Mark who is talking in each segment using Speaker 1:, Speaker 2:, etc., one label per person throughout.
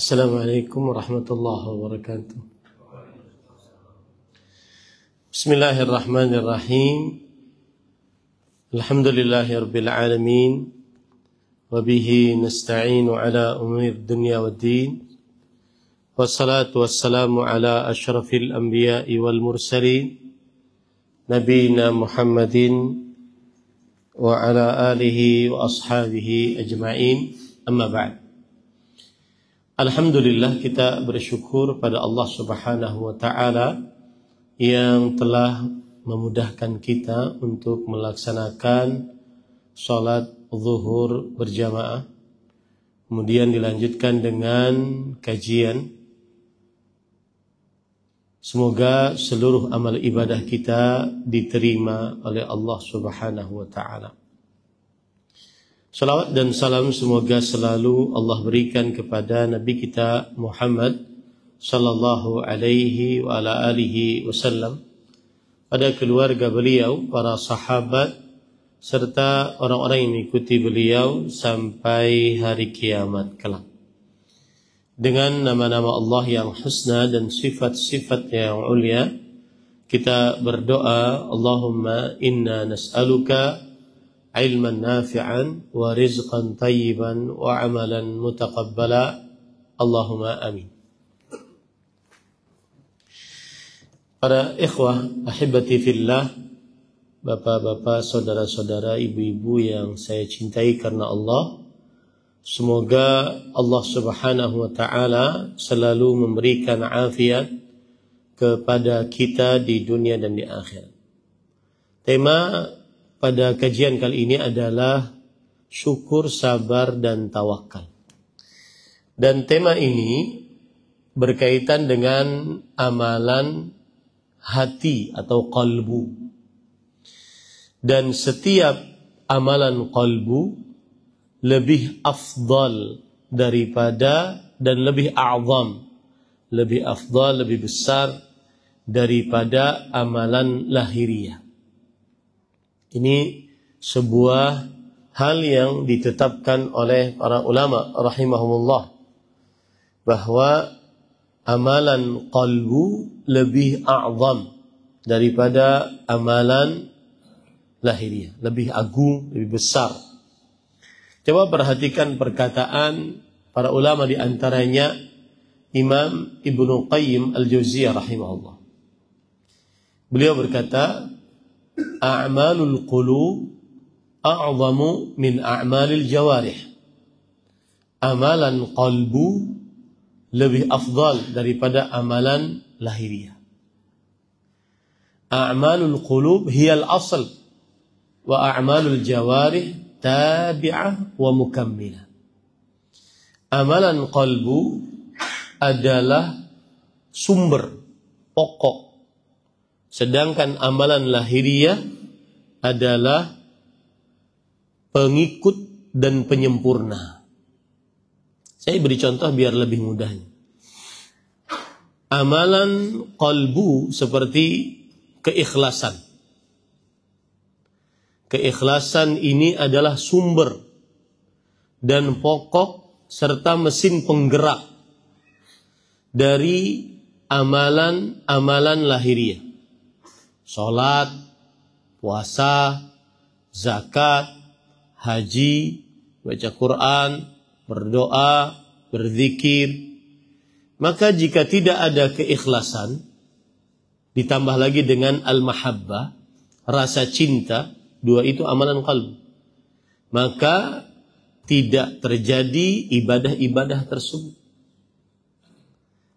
Speaker 1: Assalamualaikum warahmatullahi wabarakatuh. Bismillahirrahmanirrahim. Alhamdulillahirabbil alamin. Wa bihi nasta'inu ala umuri dunya waddin. Wassalatu wassalamu ala asyrafil anbiya'i wal mursalin nabiyina Muhammadin wa ala alihi wa ashabihi ajma'in. Amma ba'd. Alhamdulillah, kita bersyukur pada Allah Subhanahu wa ta'ala yang telah memudahkan kita untuk melaksanakan sholat zuhur berjamaah, kemudian dilanjutkan dengan kajian. Semoga seluruh amal ibadah kita diterima oleh Allah Subhanahu wa ta'ala. Salawat dan salam semoga selalu Allah berikan kepada Nabi kita Muhammad sallallahu alaihi wa ala alihi wasallam, pada keluarga beliau, para sahabat, serta orang-orang yang mengikuti beliau sampai hari kiamat kelak. Dengan nama-nama Allah yang husna dan sifat-sifat yang ulia, kita berdoa, Allahumma inna nas'aluka ilman nafi'an wa rizqan tayyiban wa amalan mutaqabbala. Allahumma amin. Para ikhwah ahibati fillah, bapak-bapak, saudara-saudara, ibu-ibu yang saya cintai karena Allah, semoga Allah Subhanahu wa ta'ala selalu memberikan afiat kepada kita di dunia dan di akhirat. Tema pada kajian kali ini adalah syukur, sabar, dan tawakal. Dan tema ini berkaitan dengan amalan hati atau qalbu. Dan setiap amalan qalbu lebih afdal daripada dan lebih a'zam, lebih afdal, lebih besar daripada amalan lahiriah. Ini sebuah hal yang ditetapkan oleh para ulama rahimahumullah, bahwa amalan qalbu lebih a'zam daripada amalan lahiriah, lebih agung, lebih besar. Coba perhatikan perkataan para ulama, di antaranya Imam Ibnu Qayyim Al-Jauziyah rahimahullah. Beliau berkata, a'malul qulub a'zamu min a'malil jawarih. Amalan qalbu lebih afdal daripada amalan lahiriah. A'malul qulub hiyal asl wa a'malul jawarih tabi'ah wa mukammilah. Amalan qalbu adalah sumber pokok, sedangkan amalan lahiriah adalah pengikut dan penyempurna. Saya beri contoh biar lebih mudahnya. Amalan qalbu seperti keikhlasan. Keikhlasan ini adalah sumber dan pokok serta mesin penggerak dari amalan-amalan lahiriah. Salat, puasa, zakat, haji, baca Quran, berdoa, berzikir. Maka jika tidak ada keikhlasan, ditambah lagi dengan al-mahabbah, rasa cinta, dua itu amalan qalb, maka tidak terjadi ibadah-ibadah tersebut.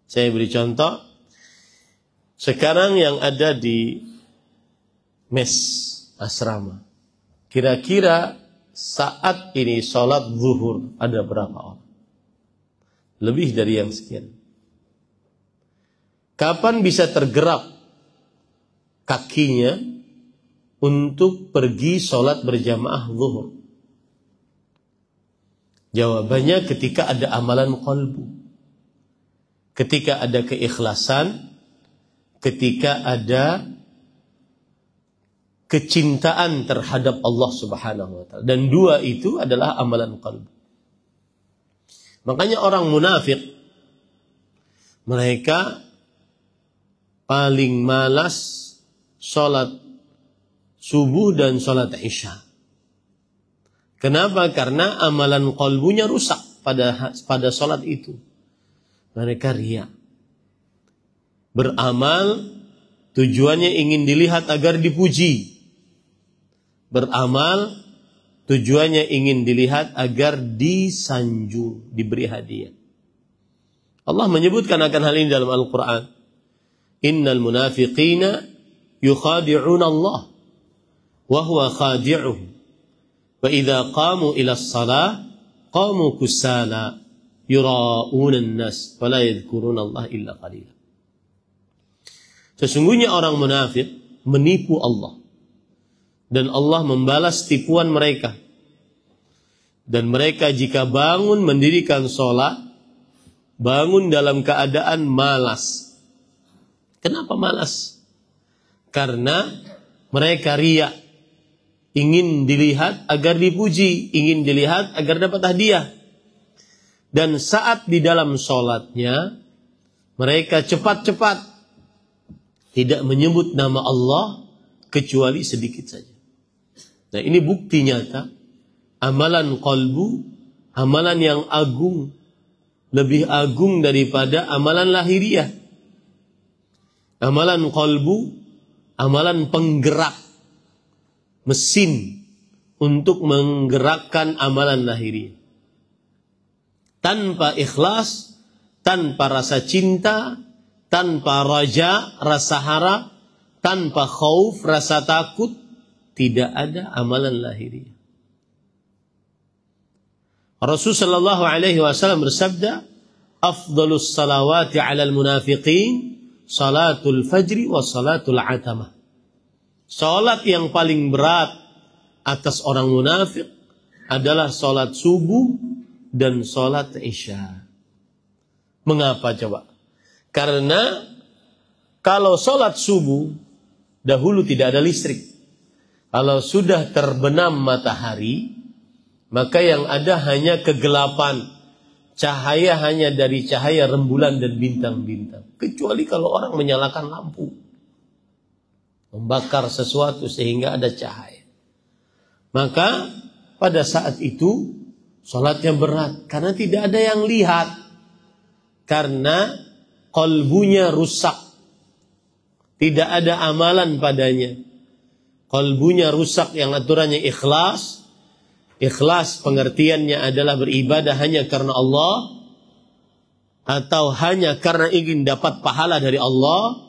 Speaker 1: Saya beri contoh. Sekarang yang ada di mes asrama, kira-kira saat ini sholat zuhur ada berapa orang? Lebih dari yang sekian. Kapan bisa tergerak kakinya untuk pergi sholat berjamaah zuhur? Jawabannya ketika ada amalan qalbu, ketika ada keikhlasan, ketika ada kecintaan terhadap Allah Subhanahu wa ta'ala. Dan dua itu adalah amalan qalb. Makanya orang munafik Mereka paling malas sholat subuh dan sholat isya. Kenapa? Karena amalan qalbunya rusak pada sholat itu. Mereka riya. Beramal tujuannya ingin dilihat agar dipuji. Beramal tujuannya ingin dilihat agar disanjung, diberi hadiah. Allah menyebutkan akan hal ini dalam Al-Quran. Innal munafiqina yukhadi'una Allah wa huwa khadi'uhum. Wa idza qamu ila as-salah qamu kusala yura'una an-nas wa la yadhkuruna Allah illa qalila. Sesungguhnya orang munafik menipu Allah dan Allah membalas tipuan mereka. Dan mereka jika bangun mendirikan sholat, bangun dalam keadaan malas. Kenapa malas? Karena mereka riya, ingin dilihat agar dipuji, ingin dilihat agar dapat hadiah. Dan saat di dalam sholatnya, mereka cepat-cepat tidak menyebut nama Allah kecuali sedikit saja. Nah, ini bukti nyata amalan qalbu, amalan yang agung, lebih agung daripada amalan lahiriah. Amalan qalbu, amalan penggerak mesin untuk menggerakkan amalan lahiriah. Tanpa ikhlas, tanpa rasa cinta, tanpa raja, rasa harap, tanpa khauf, rasa takut, tidak ada amalan lahiriah. Rasulullah sallallahu alaihi wasallam bersabda, "Afdhalus salawati 'alal munafiqin salatul fajri wa salatul atamah." Salat yang paling berat atas orang munafik adalah salat subuh dan salat isya. Mengapa coba? Karena kalau salat subuh dahulu tidak ada listrik. Kalau sudah terbenam matahari, maka yang ada hanya kegelapan. Cahaya hanya dari cahaya rembulan dan bintang-bintang. Kecuali kalau orang menyalakan lampu. Membakar sesuatu sehingga ada cahaya. Maka pada saat itu salatnya berat. Karena tidak ada yang lihat. Karena qalbunya rusak. Tidak ada amalan padanya. Qalbunya rusak yang aturannya ikhlas. Ikhlas pengertiannya adalah beribadah hanya karena Allah. Atau hanya karena ingin dapat pahala dari Allah.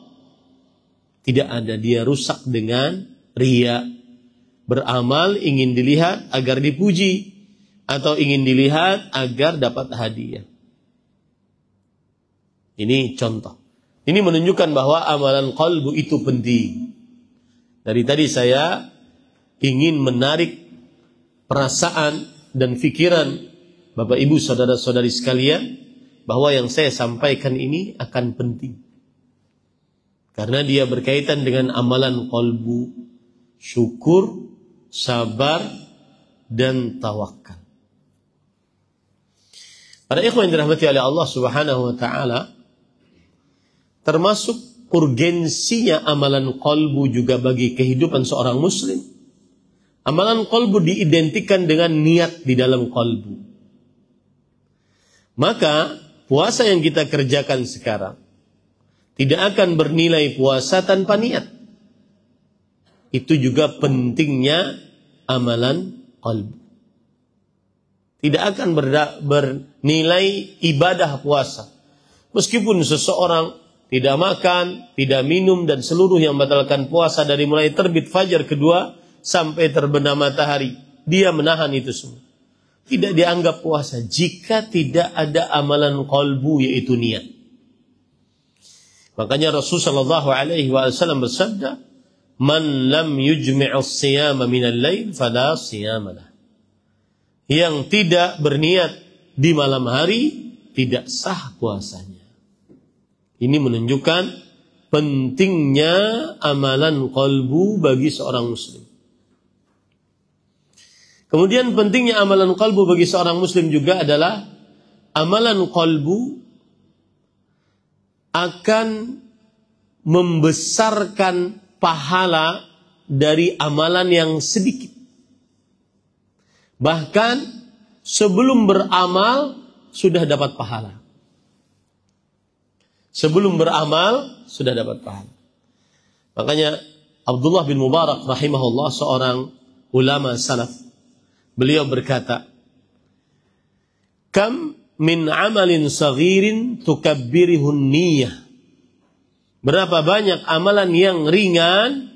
Speaker 1: Tidak ada, dia rusak dengan riya. Beramal ingin dilihat agar dipuji. Atau ingin dilihat agar dapat hadiah. Ini contoh. Ini menunjukkan bahwa amalan qalbu itu penting. Dari tadi saya ingin menarik perasaan dan pikiran Bapak Ibu saudara-saudari sekalian bahwa yang saya sampaikan ini akan penting. Karena dia berkaitan dengan amalan qalbu, syukur, sabar, dan tawakal. Para ikhwan yang dirahmati oleh Allah Subhanahu wa taala, termasuk urgensinya amalan qalbu juga bagi kehidupan seorang muslim. Amalan qalbu diidentikan dengan niat di dalam qalbu. Maka puasa yang kita kerjakan sekarang tidak akan bernilai puasa tanpa niat. Itu juga pentingnya amalan qalbu. Tidak akan bernilai ibadah puasa. Meskipun seseorang tidak makan, tidak minum, dan seluruh yang membatalkan puasa dari mulai terbit fajar kedua sampai terbenam matahari. Dia menahan itu semua. Tidak dianggap puasa jika tidak ada amalan qalbu, yaitu niat. Makanya Rasulullah SAW bersabda, "Man lam yujmi'us siyama minal lail fala siyamalah." Yang tidak berniat di malam hari tidak sah puasanya. Ini menunjukkan pentingnya amalan qalbu bagi seorang muslim. Kemudian pentingnya amalan qalbu bagi seorang muslim juga adalah amalan qalbu akan membesarkan pahala dari amalan yang sedikit. Bahkan sebelum beramal sudah dapat pahala. Sebelum beramal sudah dapat pahala. Makanya Abdullah bin Mubarak rahimahullah, seorang ulama salaf, beliau berkata, "Kam min amalin saghirin tukabbirihun niyyah." Berapa banyak amalan yang ringan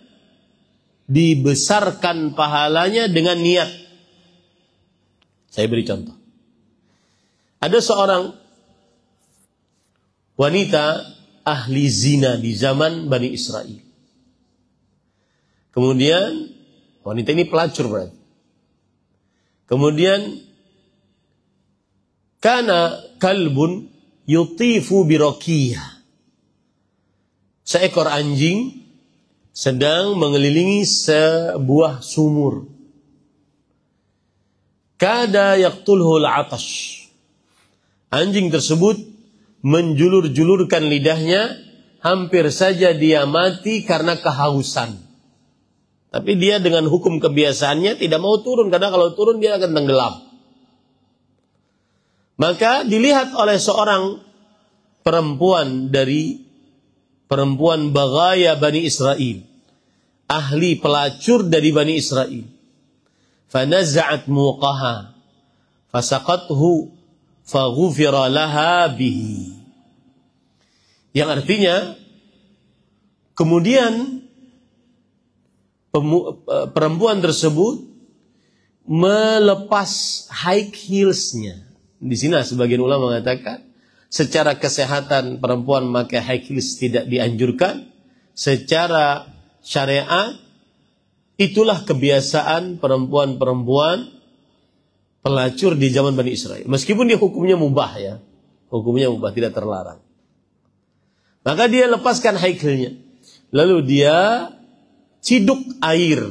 Speaker 1: dibesarkan pahalanya dengan niat. Saya beri contoh. Ada seorang wanita ahli zina di zaman Bani Israel. Kemudian wanita ini pelacur berarti. Kemudian kana kalbun yutifu biraqiyah. Seekor anjing sedang mengelilingi sebuah sumur. Kada yaqtulhu al-'atash. Anjing tersebut menjulur-julurkan lidahnya, hampir saja dia mati karena kehausan. Tapi dia dengan hukum kebiasaannya tidak mau turun, karena kalau turun dia akan tenggelam. Maka dilihat oleh seorang perempuan dari perempuan bagaya Bani Israel, ahli pelacur dari Bani Israel. Fanaza'at muqaha fasaqathu faghufira laha bihi. Yang artinya kemudian perempuan tersebut melepas high heels-nya. Di sini sebagian ulama mengatakan secara kesehatan perempuan memakai high heels tidak dianjurkan. Secara syariat itulah kebiasaan perempuan-perempuan pelacur di zaman Bani Israel. Meskipun dia hukumnya mubah ya. Hukumnya mubah, tidak terlarang. Maka dia lepaskan high heel-nya. Lalu dia ciduk air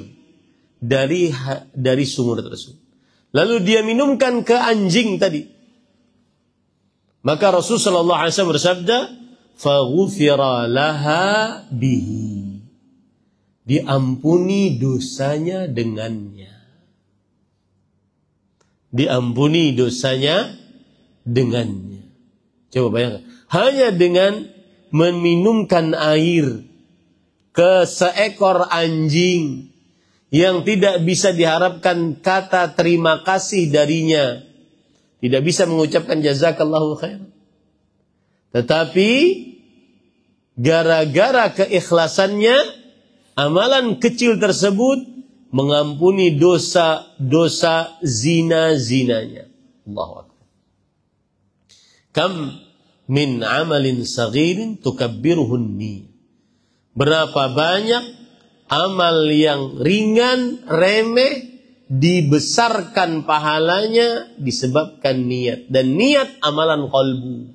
Speaker 1: dari sumur tersebut. Lalu dia minumkan ke anjing tadi. Maka Rasulullah SAW bersabda, "Faghufira laha bihi." Diampuni dosanya dengannya. Diampuni dosanya dengannya. Coba bayangkan. Hanya dengan meminumkan air ke seekor anjing yang tidak bisa diharapkan kata terima kasih darinya, tidak bisa mengucapkan jazakallahu khairan, tetapi gara-gara keikhlasannya, amalan kecil tersebut mengampuni dosa-dosa zina-zinanya. Allahu Akbar. Kam min amalin saghirin tukabbiruhun niyyah. Berapa banyak amal yang ringan, remeh, dibesarkan pahalanya disebabkan niat. Dan niat amalan qalbu.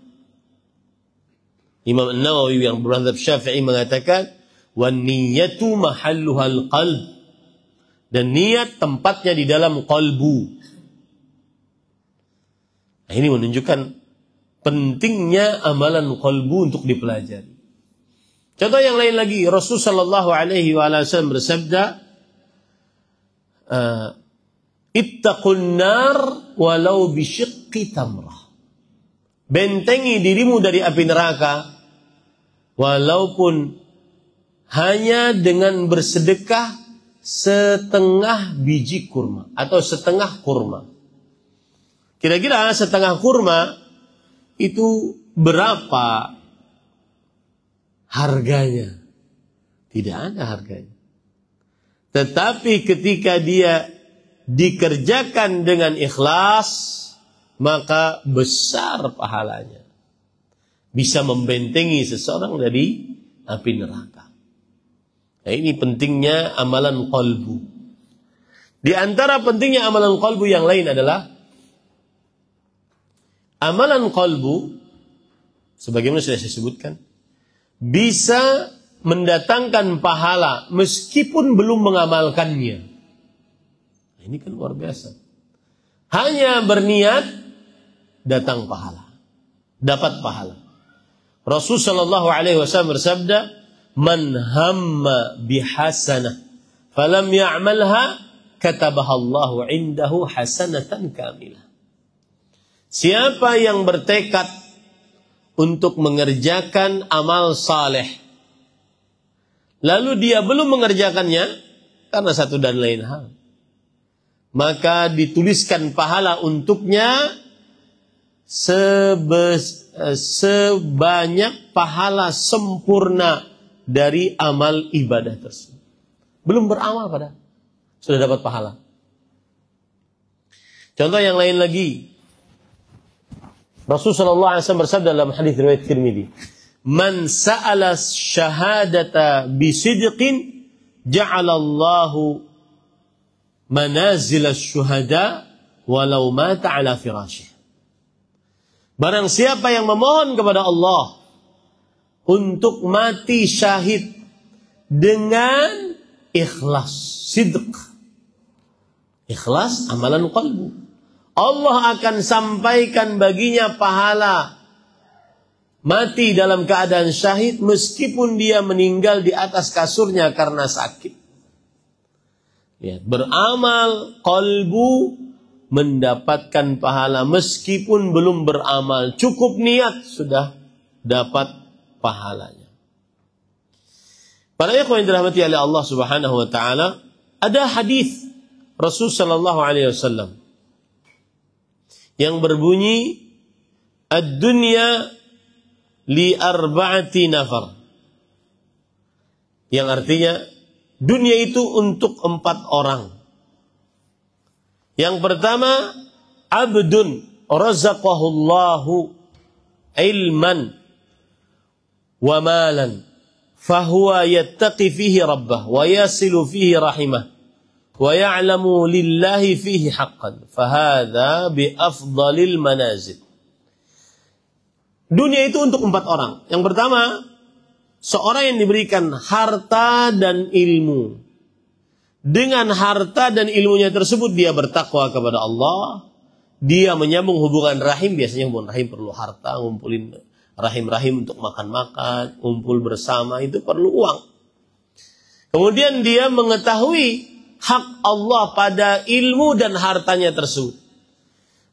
Speaker 1: Imam An-Nawawi yang bermadzhab Syafi'i mengatakan, wan niyatu mahalluhal qalb. Dan niat tempatnya di dalam qalbu. Nah, ini menunjukkan pentingnya amalan qalbu untuk dipelajari. Contoh yang lain lagi, Rasulullah SAW bersabda, ittaqun nar walau bisyiqqi tamrah. Bentengi dirimu dari api neraka walaupun hanya dengan bersedekah setengah biji kurma atau setengah kurma. Kira-kira setengah kurma itu berapa harganya? Tidak ada harganya. Tetapi ketika dia dikerjakan dengan ikhlas, maka besar pahalanya. Bisa membentengi seseorang dari api neraka. Nah, ini pentingnya amalan qalbu. Di antara pentingnya amalan qalbu yang lain adalah amalan qalbu, sebagaimana sudah saya sebutkan, bisa mendatangkan pahala meskipun belum mengamalkannya. Nah, ini kan luar biasa. Hanya berniat datang pahala, dapat pahala. Rasul sallallahu alaihi wasallam bersabda, "Man hamma bihasanah falam ya'malha katabaha Allahu 'indahu hasanatan kamilah." Siapa yang bertekad untuk mengerjakan amal saleh, lalu dia belum mengerjakannya karena satu dan lain hal, maka dituliskan pahala untuknya sebanyak pahala sempurna dari amal ibadah tersebut. Belum beramal padahal sudah dapat pahala. Contoh yang lain lagi, Rasulullah sallallahu alaihi wasallam bersabda dalam hadis riwayat Tirmidzi, "Man sa'ala syahadata bisidqin ja'alallahu manazil asy-syuhada walau mata ala firasyih." Barang siapa yang memohon kepada Allah untuk mati syahid dengan ikhlas, sidq, ikhlas amalan qalbu, Allah akan sampaikan baginya pahala mati dalam keadaan syahid meskipun dia meninggal di atas kasurnya karena sakit. Ya, beramal qalbu mendapatkan pahala meskipun belum beramal. Cukup niat sudah dapat pahalanya. Para ikhwan yang dirahmati oleh Allah Subhanahu wa taala, ada hadis Rasul sallallahu alaihi wasallam yang berbunyi, "Ad-dunya li arba'ati nafar." Yang artinya dunia itu untuk 4 orang. Yang pertama, abdun razaqahullahu ilman wa malan fahuwa yattaqi fihi rabbah wa yasilu fihi rahimah wa ya'lamu lillahi fihi haqqan fahadha bi afdalil manazil. Dunia itu untuk 4 orang. Yang pertama, seorang yang diberikan harta dan ilmu. Dengan harta dan ilmunya tersebut dia bertakwa kepada Allah. Dia menyambung hubungan rahim. Biasanya hubungan rahim perlu harta, ngumpulin rahim-rahim untuk makan-makan, kumpul bersama, itu perlu uang. Kemudian dia mengetahui hak Allah pada ilmu dan hartanya tersebut.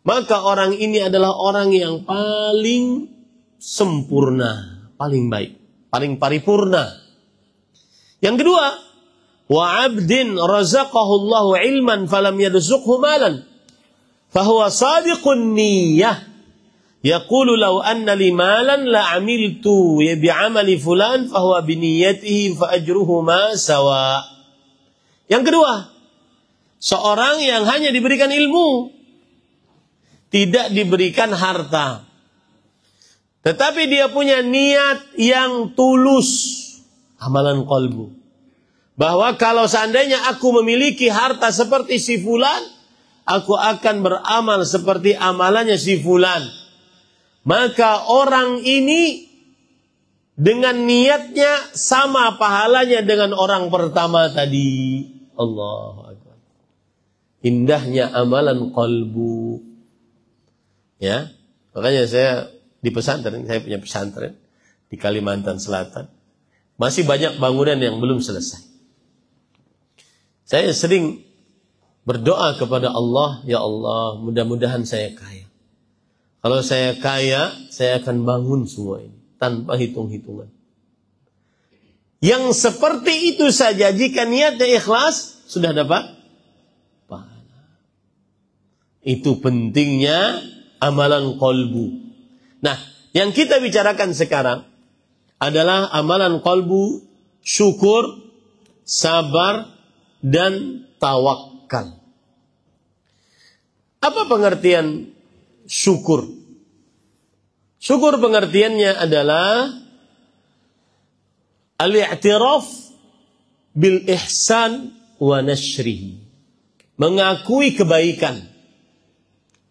Speaker 1: Maka orang ini adalah orang yang paling sempurna, paling baik, paling paripurna. Yang kedua, wa 'abdin razaqahu Allahu ilman falam yarzuqhu malan fahuwa sadiqun niyyah yaqulu law anna li malan la 'amiltu bi 'amali fulan fahuwa bi niyyatihi fa ajruhuma sawa. Yang kedua, seorang yang hanya diberikan ilmu, tidak diberikan harta, tetapi dia punya niat yang tulus, amalan qalbu, bahwa kalau seandainya aku memiliki harta seperti si fulan, aku akan beramal seperti amalannya si fulan. Maka orang ini dengan niatnya sama pahalanya dengan orang pertama tadi. Allahu Akbar. Indahnya amalan qalbu. Ya, makanya saya di pesantren, saya punya pesantren di Kalimantan Selatan. Masih banyak bangunan yang belum selesai. Saya sering berdoa kepada Allah, ya Allah, mudah-mudahan saya kaya. Kalau saya kaya, saya akan bangun semua ini tanpa hitung-hitungan. Yang seperti itu saja, jika niatnya ikhlas, sudah dapat pahala. Itu pentingnya amalan qalbu. Nah, yang kita bicarakan sekarang adalah amalan qalbu, syukur, sabar, dan tawakal. Apa pengertian syukur? Syukur pengertiannya adalah al-i'tiraf bil ihsan wa nashrihi. Mengakui kebaikan.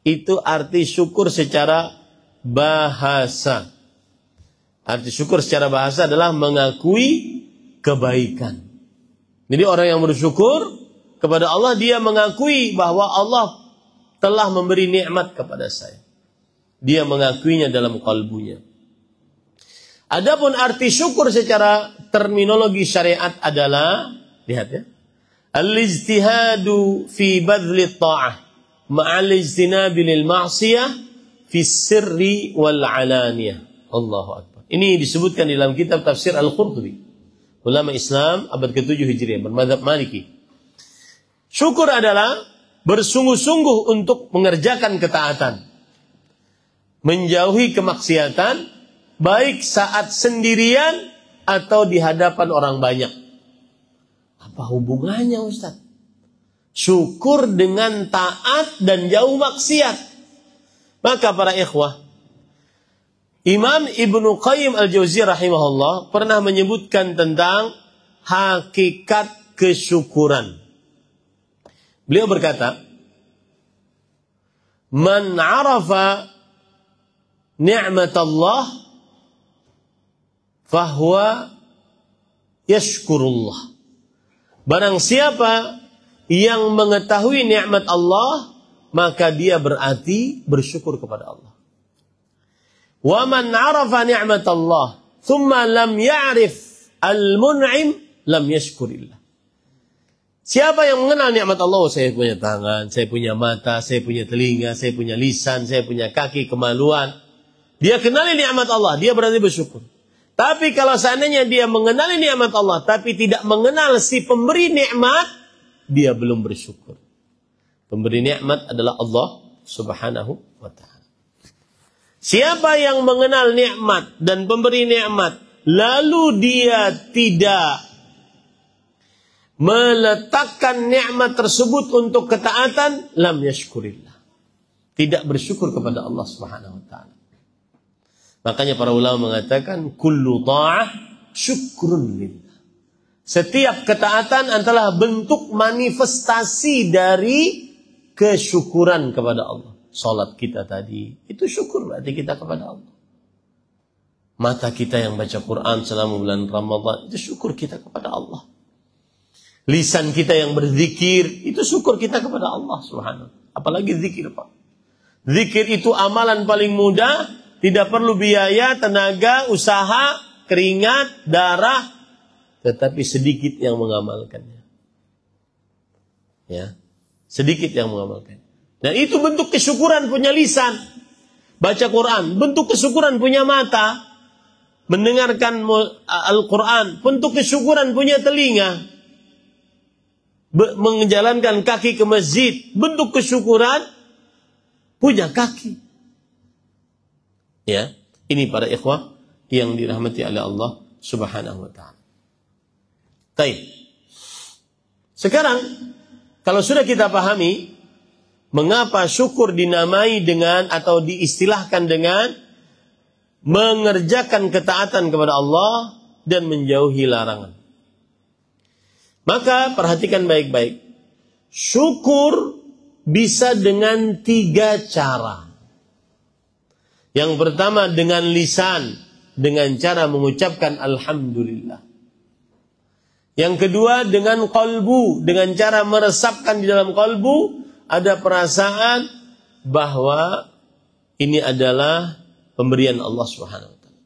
Speaker 1: Itu arti syukur secara bahasa. Arti syukur secara bahasa adalah mengakui kebaikan. Jadi orang yang bersyukur kepada Allah, dia mengakui bahwa Allah telah memberi nikmat kepada saya. Dia mengakuinya dalam kalbunya. Adapun arti syukur secara terminologi syariat adalah, lihat ya, al-ijtihadu fi badli ta'ah ma'al ijtinabi lil ma'siyah fi sirri wal alaniyah. Allahu Akbar. Ini disebutkan dalam kitab tafsir Al-Qurtubi, ulama Islam abad ke-7 Hijriah bermadzhab Maliki. Syukur adalah bersungguh-sungguh untuk mengerjakan ketaatan, menjauhi kemaksiatan, baik saat sendirian atau di hadapan orang banyak. Apa hubungannya, Ustaz? Syukur dengan taat dan jauh maksiat. Maka para ikhwah, Imam Ibnu Qayyim Al-Jauziyah rahimahullah pernah menyebutkan tentang hakikat kesyukuran. Beliau berkata, "Man 'arafa ni'mat Allah fahuwa yashkurullah." Barang siapa yang mengetahui nikmat Allah, maka dia berarti bersyukur kepada Allah. Wa man 'arafa ni'mat Allah thumma lam ya'rif al-mun'im lam yashkurillah. Siapa yang mengenal nikmat Allah, saya punya tangan, saya punya mata, saya punya telinga, saya punya lisan, saya punya kaki, kemaluan. Dia kenali nikmat Allah, dia berarti bersyukur. Tapi kalau seandainya dia mengenali nikmat Allah, tapi tidak mengenal si pemberi nikmat, dia belum bersyukur. Pemberi nikmat adalah Allah Subhanahu wa ta'ala. Siapa yang mengenal nikmat dan pemberi nikmat, lalu dia tidak meletakkan nikmat tersebut untuk ketaatan, lam yashkurillah. Tidak bersyukur kepada Allah Subhanahu wa ta'ala. Makanya para ulama mengatakan kullu ta'ah syukrun lillah. Setiap ketaatan adalah bentuk manifestasi dari kesyukuran kepada Allah. Salat kita tadi itu syukur berarti kita kepada Allah. Mata kita yang baca Quran selama bulan Ramadan itu syukur kita kepada Allah. Lisan kita yang berzikir itu syukur kita kepada Allah Subhanahu. Apalagi zikir, Pak. Zikir itu amalan paling mudah, tidak perlu biaya, tenaga, usaha, keringat, darah, tetapi sedikit yang mengamalkannya. Ya, sedikit yang mengamalkannya. Dan itu bentuk kesyukuran punya lisan. Baca Quran, bentuk kesyukuran punya mata. Mendengarkan Al-Quran, bentuk kesyukuran punya telinga. Menjalankan kaki ke masjid, bentuk kesyukuran punya kaki. Ya, ini para ikhwah yang dirahmati oleh Allah Subhanahu wa ta'ala. Baik. Sekarang kalau sudah kita pahami mengapa syukur dinamai dengan atau diistilahkan dengan mengerjakan ketaatan kepada Allah dan menjauhi larangan, maka perhatikan baik-baik. Syukur bisa dengan 3 cara. Yang pertama dengan lisan, dengan cara mengucapkan alhamdulillah. Yang kedua dengan qalbu, dengan cara meresapkan di dalam qalbu ada perasaan bahwa ini adalah pemberian Allah Subhanahu wa ta'ala.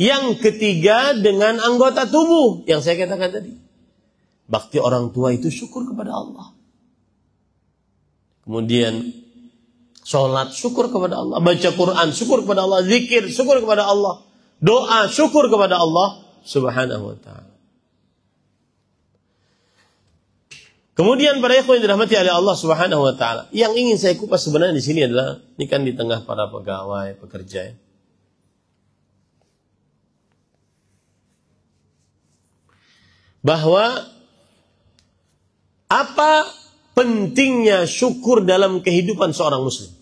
Speaker 1: Yang ketiga dengan anggota tubuh yang saya katakan tadi. Bakti orang tua itu syukur kepada Allah. Kemudian sholat syukur kepada Allah, baca Quran syukur kepada Allah, zikir syukur kepada Allah, doa syukur kepada Allah Subhanahu wa ta'ala. Kemudian para ikhwan yang dirahmati oleh Allah Subhanahu wa ta'ala, yang ingin saya kupas sebenarnya di sini adalah, ini kan di tengah para pegawai, pekerja ya. Bahwa apa pentingnya syukur dalam kehidupan seorang muslim?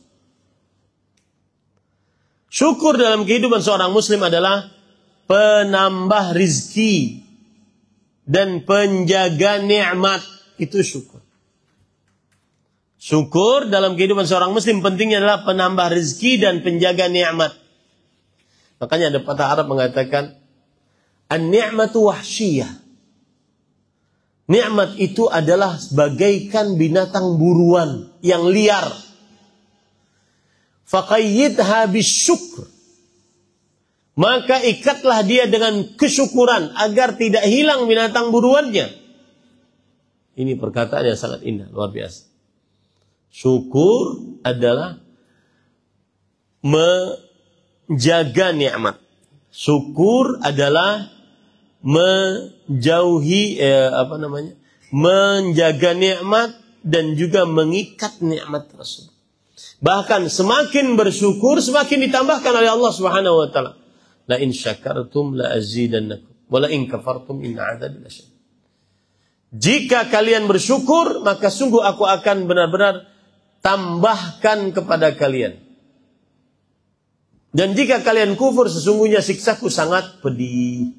Speaker 1: Syukur dalam kehidupan seorang muslim adalah penambah rizki dan penjaga nikmat. Itu syukur. Syukur dalam kehidupan seorang muslim pentingnya adalah penambah rizki dan penjaga nikmat. Makanya ada patah Arab mengatakan an-ni'matu wahsyiyah. Nikmat itu adalah bagaikan binatang buruan yang liar. Faqayyidha bisyukr. maka ikatlah dia dengan kesyukuran agar tidak hilang binatang buruannya. Ini perkataan yang sangat indah, luar biasa. Syukur adalah menjaga nikmat. Syukur adalah menjauhi menjaga nikmat dan juga mengikat nikmat tersebut. Bahkan semakin bersyukur semakin ditambahkan oleh Allah Subhanahu wa taala. La in syakartum la azidannakum wa la in kafartum inna 'adzabi lasyadid. Jika kalian bersyukur, maka sungguh aku akan benar-benar tambahkan kepada kalian. Dan jika kalian kufur, sesungguhnya siksaku sangat pedih.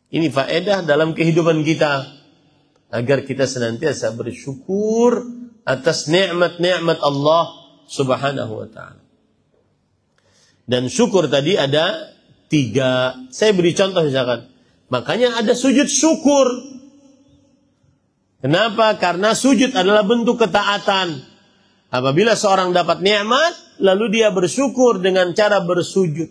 Speaker 1: Ini faedah dalam kehidupan kita, agar kita senantiasa bersyukur atas nikmat-nikmat Allah Subhanahu wa ta'ala. Dan syukur tadi ada 3. Saya beri contoh misalkan. Makanya ada sujud syukur. Kenapa? Karena sujud adalah bentuk ketaatan. Apabila seorang dapat nikmat, lalu dia bersyukur dengan cara bersujud.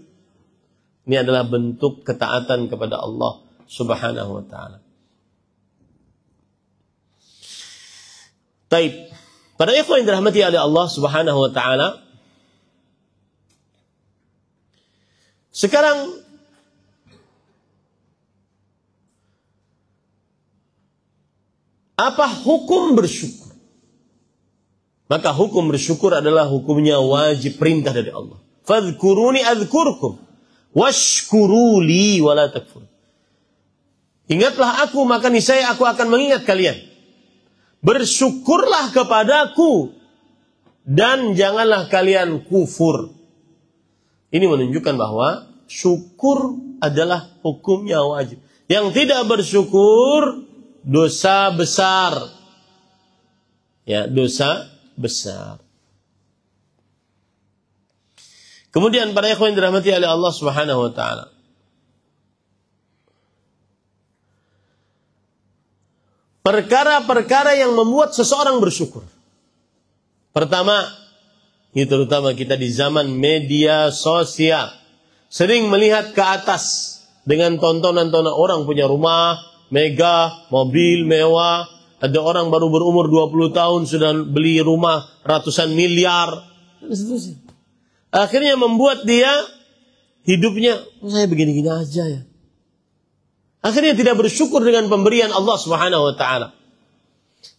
Speaker 1: Ini adalah bentuk ketaatan kepada Allah Subhanahu wa ta'ala. Taib. Para ikhwan yang dirahmati oleh Allah Subhanahu wa ta'ala, sekarang apa hukum bersyukur? Maka hukum bersyukur adalah hukumnya wajib, perintah dari Allah. Fadhkuruni adzkurkum washkuruli wala takfur. Ingatlah aku, maka niscaya aku akan mengingat kalian. Bersyukurlah kepadaku dan janganlah kalian kufur. Ini menunjukkan bahwa syukur adalah hukumnya wajib. Yang tidak bersyukur dosa besar. Ya, dosa besar. Kemudian para ikhwan yang dirahmati oleh Allah Subhanahu wa taala, perkara-perkara yang membuat seseorang bersyukur. Pertama, ini terutama kita di zaman media sosial, sering melihat ke atas dengan tontonan-tontonan orang punya rumah megah, mobil mewah. Ada orang baru berumur 20 tahun sudah beli rumah ratusan miliar. Dan seterusnya. Akhirnya membuat dia hidupnya, saya begini-gini aja ya. Akhirnya tidak bersyukur dengan pemberian Allah Subhanahu wa taala.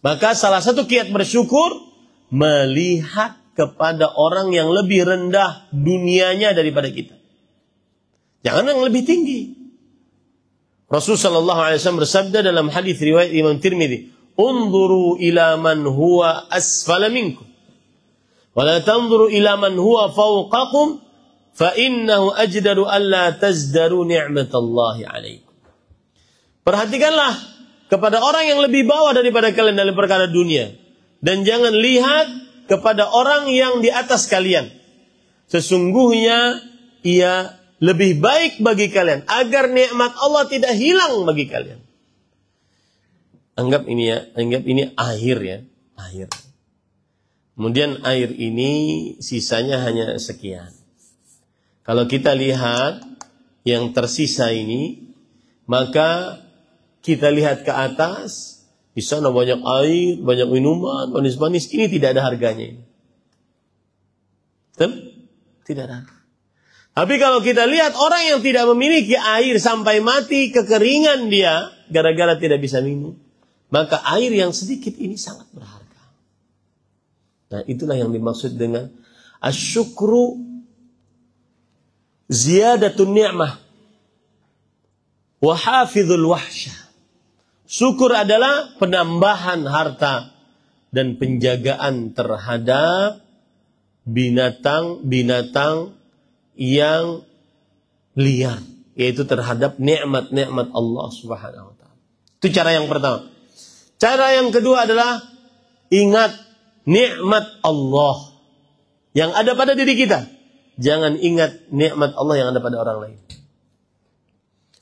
Speaker 1: Maka salah satu kiat bersyukur, melihat kepada orang yang lebih rendah dunianya daripada kita. Jangan yang lebih tinggi. Rasulullah sallallahu alaihi wasallam bersabda dalam hadis riwayat Imam Tirmidzi, "Unzuru ila man huwa asfala minkum, wa la tanzuru ila man huwa fawqakum, fa innahu ajdaru alla tazdaru ni'matallahi 'alaikum." Perhatikanlah kepada orang yang lebih bawah daripada kalian dalam perkara dunia, dan jangan lihat kepada orang yang di atas kalian. Sesungguhnya ia lebih baik bagi kalian agar nikmat Allah tidak hilang bagi kalian. Anggap ini air ya, air. Kemudian air ini sisanya hanya sekian. Kalau kita lihat yang tersisa ini, maka kita lihat ke atas, di sana banyak air, banyak minuman, manis-manis. Ini tidak ada harganya ini. Tidak ada. Tapi kalau kita lihat orang yang tidak memiliki air sampai mati kekeringan dia gara-gara tidak bisa minum, maka air yang sedikit ini sangat berharga. Nah, itulah yang dimaksud dengan asyukru ziyadatun ni'mah wa hafizul wahsyah. Syukur adalah penambahan harta dan penjagaan terhadap binatang-binatang yang liar, yaitu terhadap nikmat-nikmat Allah Subhanahu wa taala. Itu cara yang pertama. Cara yang kedua adalah ingat nikmat Allah yang ada pada diri kita. Jangan ingat nikmat Allah yang ada pada orang lain.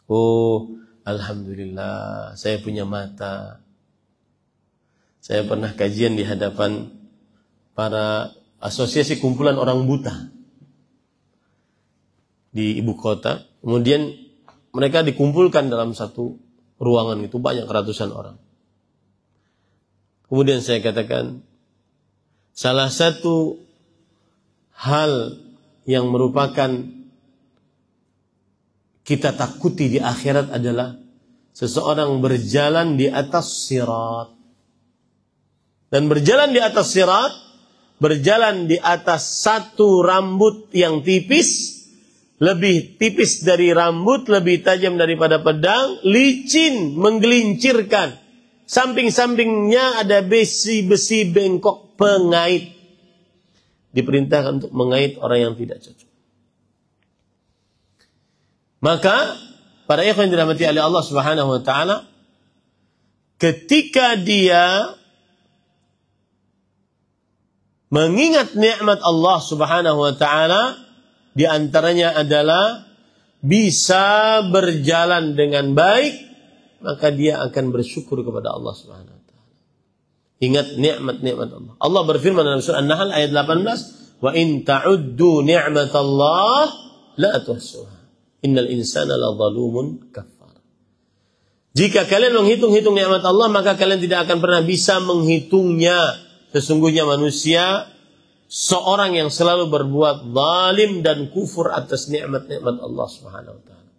Speaker 1: Oh, alhamdulillah, saya punya mata. Saya pernah kajian di hadapan para asosiasi kumpulan orang buta. di ibu kota. Kemudian mereka dikumpulkan dalam satu ruangan itu, banyak ratusan orang. Kemudian saya katakan, salah satu hal yang merupakan kita takuti di akhirat adalah seseorang berjalan di atas sirat. Dan berjalan di atas sirat, berjalan di atas satu rambut yang tipis, lebih tipis dari rambut, lebih tajam daripada pedang, licin, menggelincirkan. Samping-sampingnya ada besi-besi bengkok pengait. Diperintahkan untuk mengait orang yang tidak cocok. Maka para ikhwan yang dirahmati oleh Allah Subhanahu wa taala, ketika dia mengingat nikmat Allah Subhanahu wa taala, di antaranya adalah bisa berjalan dengan baik, maka dia akan bersyukur kepada Allah Subhanahu wa taala. Ingat nikmat-nikmat Allah. Allah berfirman dalam surah An-Nahl ayat 18, "Wa in ta'uddu ni'matallah la tuhsuha. Innal insana ladzalumun kafar." Jika kalian menghitung-hitung nikmat Allah, maka kalian tidak akan pernah bisa menghitungnya. Sesungguhnya manusia seorang yang selalu berbuat zalim dan kufur atas nikmat-nikmat Allah Subhanahu wa taala.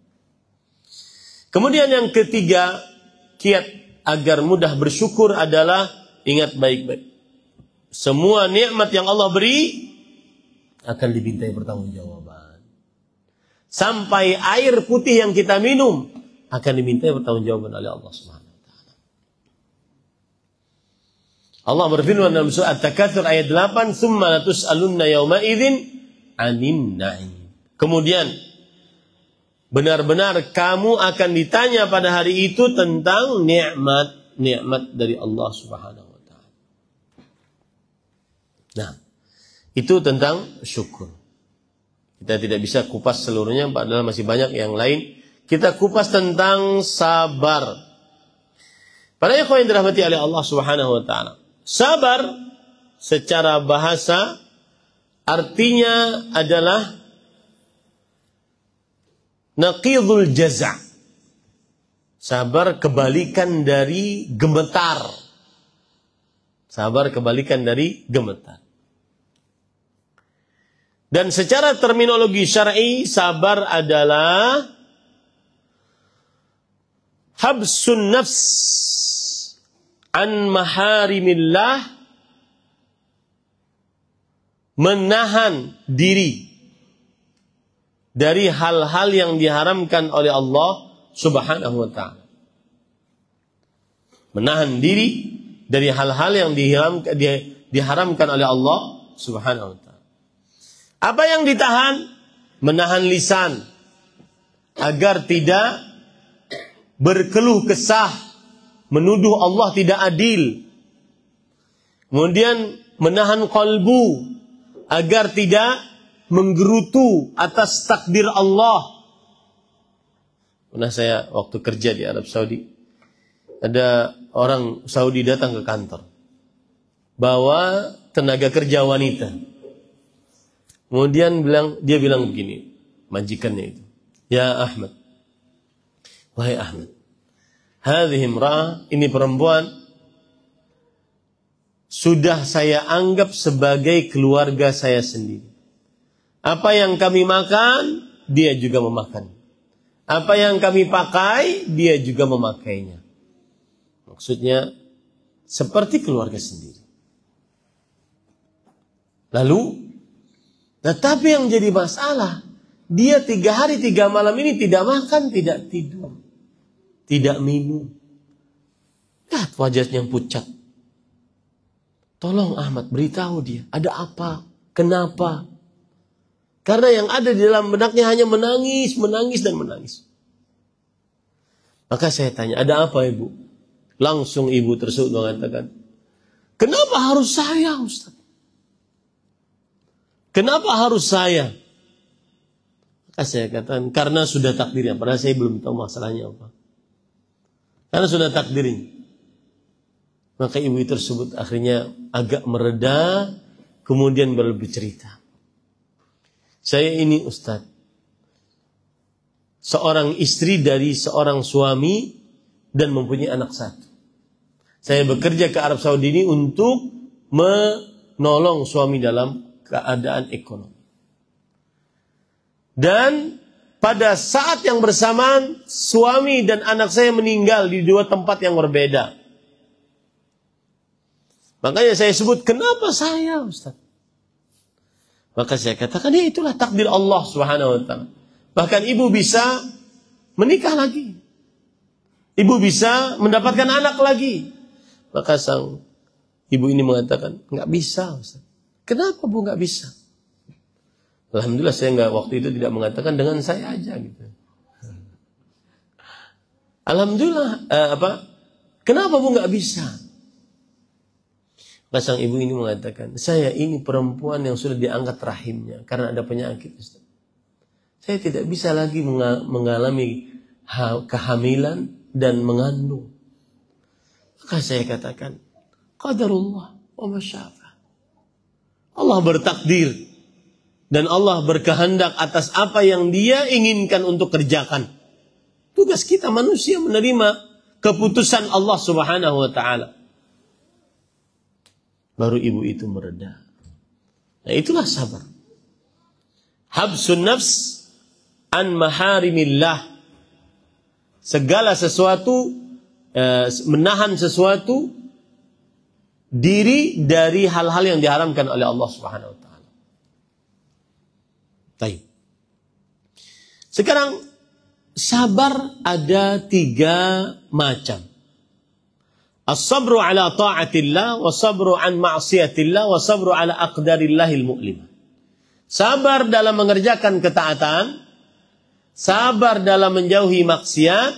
Speaker 1: Kemudian yang ketiga, kiat agar mudah bersyukur adalah ingat baik-baik. Semua nikmat yang Allah beri akan dimintai pertanggungjawaban. Sampai air putih yang kita minum akan dimintai pertanggungjawaban oleh Allah Subhanahu wa taala. Allah berfirman dalam surah At-Takatsur ayat 8, "Tsumma latus'alunna yauma idzin 'anin na'im." Kemudian benar-benar kamu akan ditanya pada hari itu tentang nikmat dari Allah Subhanahu wa taala. Nah, itu tentang syukur. Kita tidak bisa kupas seluruhnya, padahal masih banyak yang lain. Kita kupas tentang sabar. Para ikhwan yang dirahmati oleh Allah Subhanahu wa taala, sabar secara bahasa artinya adalah naqidul jaza'. Sabar kebalikan dari gemetar. Sabar kebalikan dari gemetar. Dan secara terminologi syar'i, sabar adalah habsun nafs an maharimillah, menahan diri dari hal-hal yang diharamkan oleh Allah Subhanahu wa ta'ala. Menahan diri dari hal-hal yang diharamkan oleh Allah Subhanahu wa ta'ala. Apa yang ditahan? Menahan lisan agar tidak berkeluh kesah, menuduh Allah tidak adil. Kemudian menahan qalbu agar tidak menggerutu atas takdir Allah. Pernah saya waktu kerja di Arab Saudi, ada orang Saudi datang ke kantor bawa tenaga kerja wanita. Kemudian dia bilang begini, majikannya itu, "Ya Ahmad, wahai Ahmad, hadhihi imra'ah, ini perempuan sudah saya anggap sebagai keluarga saya sendiri. Apa yang kami makan, dia juga memakan. Apa yang kami pakai, dia juga memakainya." Maksudnya seperti keluarga sendiri. Lalu, tetapi yang jadi masalah, dia 3 hari 3 malam ini tidak makan, tidak tidur, tidak minum. Lihat wajahnya yang pucat. Tolong Ahmad, beritahu dia, ada apa? Kenapa? Karena yang ada di dalam benaknya hanya menangis, menangis, dan menangis. Maka saya tanya, ada apa ibu? Langsung ibu tersebut mengatakan, kenapa harus saya Ustaz? Kenapa harus saya? Maka saya katakan, karena sudah takdirnya. Padahal saya belum tahu masalahnya apa. Karena sudah takdirnya. Maka ibu tersebut akhirnya agak mereda, kemudian bercerita. Saya ini Ustaz, seorang istri dari seorang suami dan mempunyai anak satu. Saya bekerja ke Arab Saudi ini untuk menolong suami dalam keadaan ekonomi. Dan pada saat yang bersamaan, suami dan anak saya meninggal di dua tempat yang berbeda. Makanya saya sebut, kenapa saya, Ustaz? Maka saya katakan, ya itulah takdir Allah Subhanahu wa ta'ala. Bahkan ibu bisa menikah lagi. Ibu bisa mendapatkan anak lagi. Maka sang ibu ini mengatakan, nggak bisa, Ustaz. Kenapa Bu nggak bisa? Alhamdulillah saya waktu itu tidak mengatakan dengan saya aja gitu. Alhamdulillah kenapa Bu nggak bisa? Maka sang ibu ini mengatakan, saya ini perempuan yang sudah diangkat rahimnya karena ada penyakit, Ustaz. Saya tidak bisa lagi mengalami kehamilan dan mengandung. Maka saya katakan, qadarullah wa masya'a. Allah bertakdir dan Allah berkehendak atas apa yang Dia inginkan untuk kerjakan. Tugas kita manusia menerima keputusan Allah Subhanahu wa ta'ala. Baru ibu itu mereda. Nah, itulah sabar. Habsun nafs an maharimillah. Segala sesuatu, menahan sesuatu diri dari hal-hal yang diharamkan oleh Allah Subhanahu wa taala. Baik. Sekarang sabar ada 3 macam. As-sabru ala ta'atillah, was-sabru an ma'siyatillah, was-sabru ala aqdarillahil mu'limah. Sabar dalam mengerjakan ketaatan, sabar dalam menjauhi maksiat,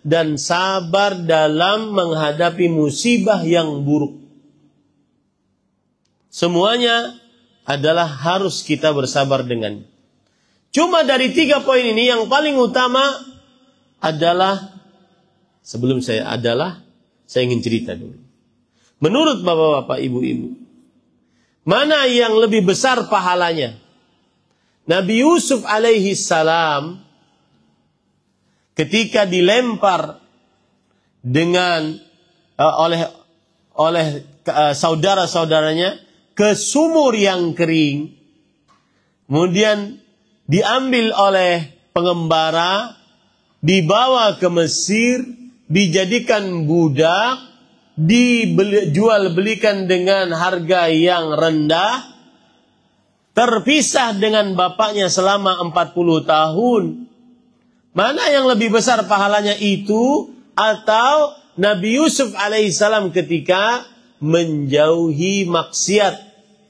Speaker 1: dan sabar dalam menghadapi musibah yang buruk. Semuanya adalah harus kita bersabar dengannya. Cuma dari 3 poin ini yang paling utama adalah, saya ingin cerita dulu. Menurut bapak-bapak, ibu-ibu, mana yang lebih besar pahalanya? Nabi Yusuf alaihi salam ketika dilempar dengan oleh saudara-saudaranya ke sumur yang kering, kemudian diambil oleh pengembara, dibawa ke Mesir, dijadikan budak, dijual belikan dengan harga yang rendah, terpisah dengan bapaknya selama 40 tahun. Mana yang lebih besar pahalanya itu, atau Nabi Yusuf alaihissalam ketika menjauhi maksiat,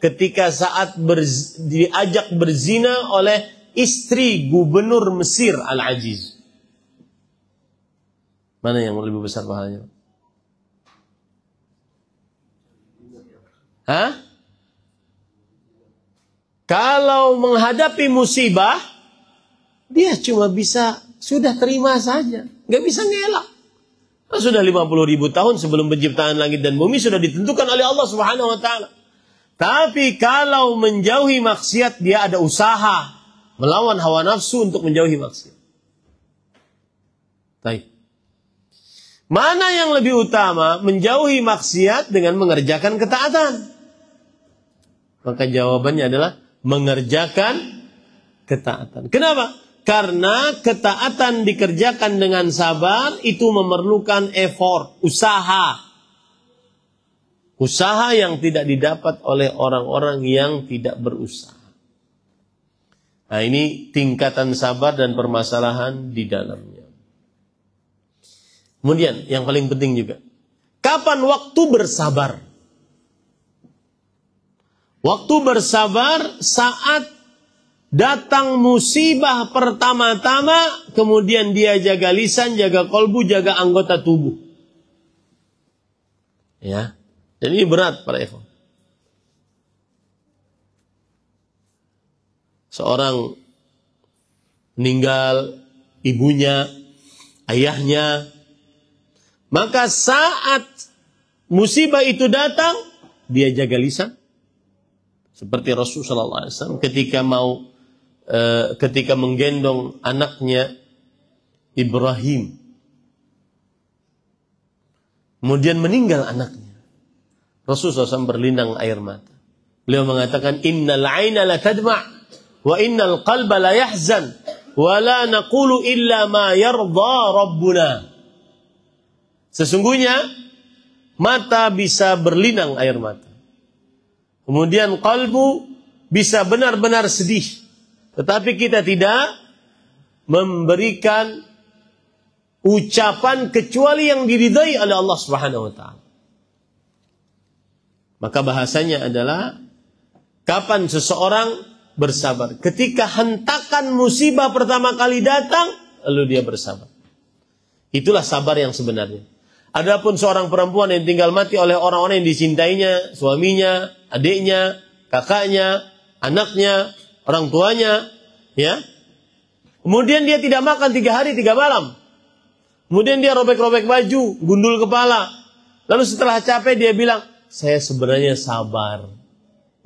Speaker 1: ketika saat diajak berzina oleh istri gubernur Mesir Al-Aziz? Mana yang lebih besar pahalanya? Kalau menghadapi musibah, dia cuma bisa sudah terima saja, nggak bisa ngelak. Sudah 50.000 tahun sebelum penciptaan langit dan bumi sudah ditentukan oleh Allah Subhanahu wa taala. Tapi kalau menjauhi maksiat, dia ada usaha melawan hawa nafsu untuk menjauhi maksiat. Baik. Mana yang lebih utama, menjauhi maksiat dengan mengerjakan ketaatan? Maka jawabannya adalah mengerjakan ketaatan. Kenapa? Karena ketaatan dikerjakan dengan sabar itu memerlukan effort, usaha. Usaha yang tidak didapat oleh orang-orang yang tidak berusaha. Nah, ini tingkatan sabar dan permasalahan di dalamnya. Kemudian yang paling penting juga, kapan waktu bersabar? Waktu bersabar saat datang musibah pertama-tama, kemudian dia jaga lisan, jaga kolbu, jaga anggota tubuh. Ya, dan ini berat para ikhwan. Seorang meninggal, ibunya, ayahnya, maka saat musibah itu datang, dia jaga lisan. Seperti Rasulullah SAW ketika menggendong anaknya Ibrahim. Kemudian meninggal anaknya. Rasulullah SAW berlinang air mata. Beliau mengatakan, innal aina la tadma' wa innal qalba la yahzan wa la naqulu illa ma yarda rabbuna. Sesungguhnya mata bisa berlinang air mata. Kemudian kalbu bisa benar-benar sedih. Tetapi kita tidak memberikan ucapan kecuali yang diridhai oleh Allah Subhanahu wa taala. Maka bahasanya adalah kapan seseorang bersabar? Ketika hentakan musibah pertama kali datang, lalu dia bersabar. Itulah sabar yang sebenarnya. Adapun seorang perempuan yang tinggal mati oleh orang-orang yang dicintainya, suaminya, adiknya, kakaknya, anaknya, orang tuanya, ya. Kemudian dia tidak makan 3 hari 3 malam. Kemudian dia robek-robek baju, gundul kepala. Lalu setelah capek dia bilang, saya sebenarnya sabar.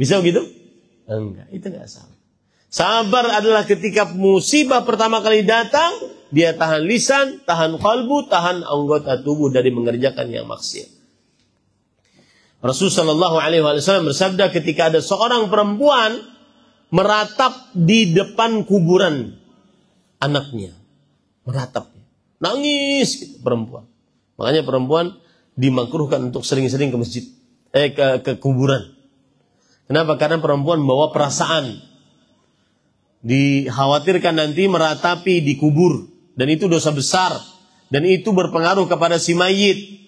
Speaker 1: Bisa begitu? Enggak, itu enggak sabar. Sabar adalah ketika musibah pertama kali datang, dia tahan lisan, tahan kalbu, tahan anggota tubuh dari mengerjakan yang maksiat. Rasulullah SAW bersabda ketika ada seorang perempuan meratap di depan kuburan anaknya. Meratap. Nangis gitu, perempuan. Makanya perempuan dimakruhkan untuk sering-sering ke masjid. Ke kuburan. Kenapa? Karena perempuan membawa perasaan. Dikhawatirkan nanti meratapi di kubur. Dan itu dosa besar. Dan itu berpengaruh kepada si mayit.